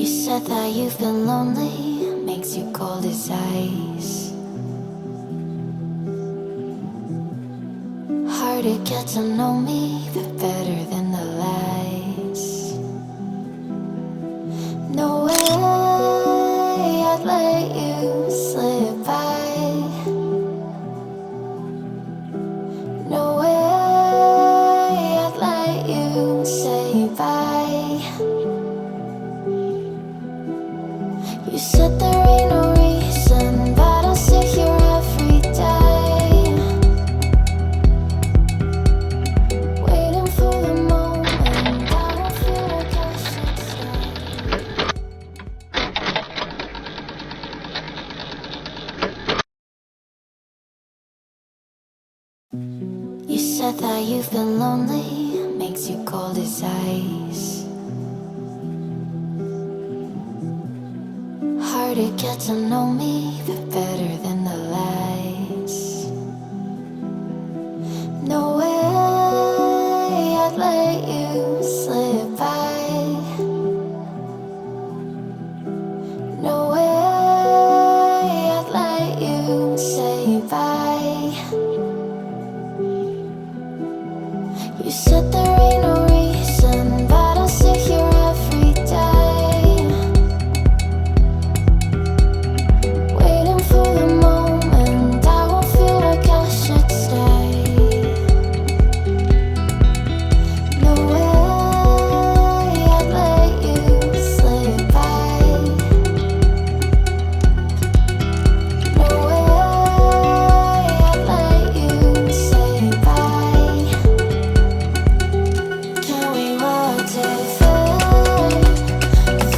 said that you've been lonely, makes you cold as ice. Hard to get to know me, but better than the lies. No way I'd let you slip by. No way I'd let you say bye. You said there ain't no reason, but I'll sit here every day, waiting for the moment I don't feel like I should stay. You said that you've been lonely, makes you cold as ice. Hard to get to know me, but better than the lies. No way I'd let you slip by. No way I'd let you say bye. You said there ain't no reason, but I'll sit here every day, waiting for the moment I won't feel like I should stay. No way I'd let you slip by. No way I'd let you say bye. Can we watch it fade,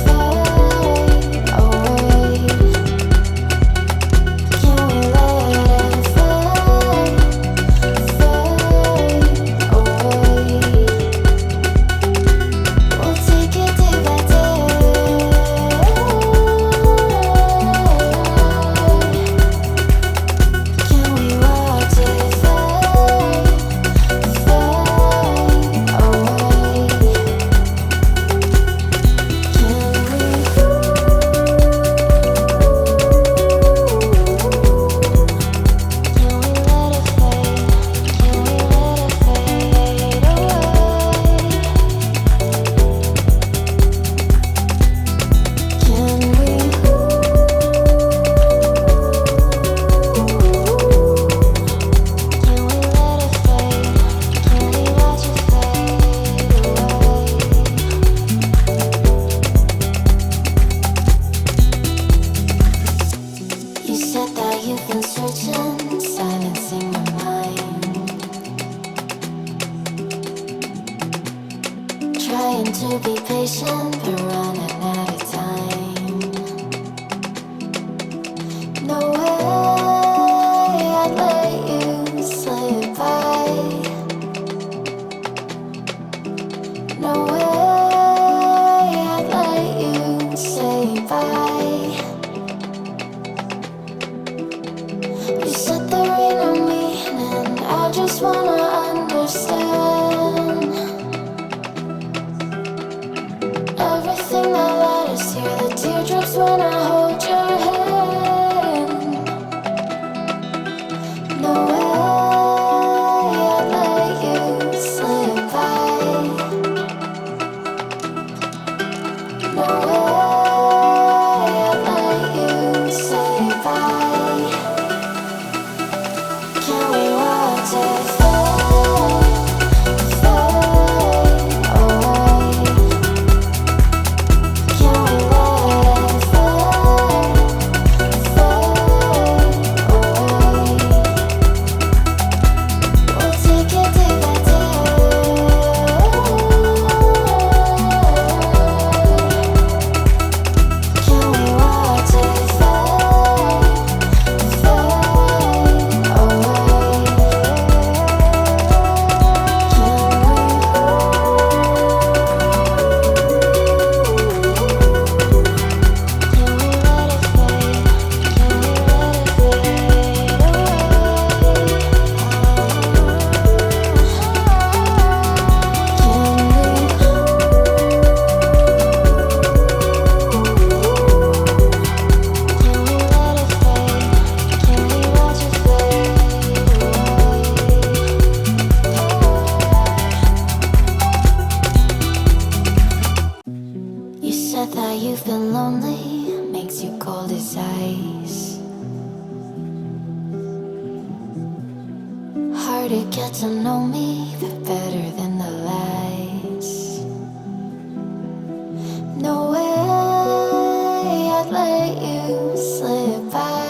fade away? Can we let it fade, fade away? We'll take it day by day. Can we watch it fade, fade away? Can we? Can we let it fade? Can we let it fade away? Can we? Can we let it fade? Can we watch it fade away? You said that you've been searching, silencing your mind, trying to be patient but running out of time. No way I'd let you slip by. No way I'd let you say bye. You said there ain't no meaning, I just wanna understand everything. that you've been lonely, makes you cold as ice. Hard to get to know me, but better than the lies. No way I'd let you slip by.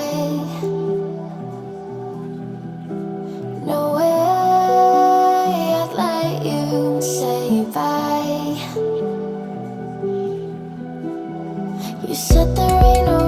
No way I'd let you say bye. You said there ain't no